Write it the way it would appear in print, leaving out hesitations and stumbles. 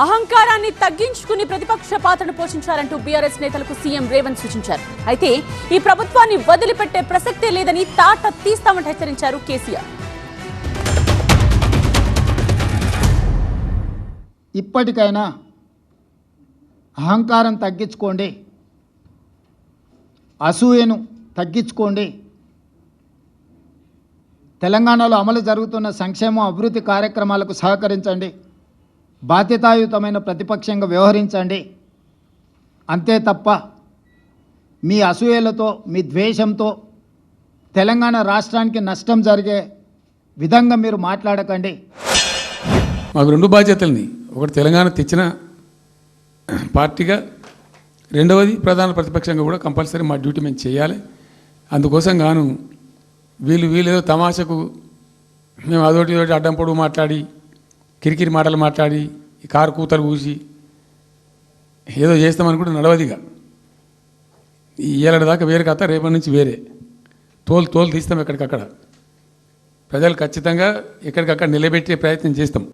అహంకారాన్ని తగ్గించుకుని ప్రతిపక్ష పాత్రను పోషించాలంటూ బీఆర్ఎస్ నేతలకు సీఎం రేవంత్ సూచించారు. అయితే ఈ ప్రభుత్వాన్ని వదిలిపెట్టే ప్రసక్తే లేదని తాట తీస్తామని హెచ్చరించారు కేసీఆర్. ఇప్పటికైనా అహంకారం తగ్గించుకోండి, అసూయను తగ్గించుకోండి. తెలంగాణలో అమలు జరుగుతున్న సంక్షేమ అభివృద్ధి కార్యక్రమాలకు సహకరించండి, బాధ్యతాయుతమైన ప్రతిపక్షంగా వ్యవహరించండి. అంతే తప్ప మీ అసూయలతో, మీ ద్వేషంతో తెలంగాణ రాష్ట్రానికి నష్టం జరిగే విధంగా మీరు మాట్లాడకండి. మాకు రెండు బాధ్యతల్ని, ఒకటి తెలంగాణ తెచ్చిన పార్టీగా, రెండవది ప్రధాన ప్రతిపక్షంగా కూడా కంపల్సరీ మా డ్యూటీ మేము చేయాలి. అందుకోసం గాను వీళ్ళు ఏదో తమాషకు మేము అదోటి ఇదోటి అడ్డం పొడుగు మాట్లాడి, కిరికిరి మాటలు మాట్లాడి, ఈ కారు కూతలు కూసి ఏదో చేస్తామని కూడా నడవదిగా. ఈ ఏళ్ళ దాకా వేరే కథ, రేపటి నుంచి వేరే తోలు తీస్తాం. ఎక్కడికక్కడ ప్రజలు ఖచ్చితంగా ఎక్కడికక్కడ నిలబెట్టే ప్రయత్నం చేస్తాం.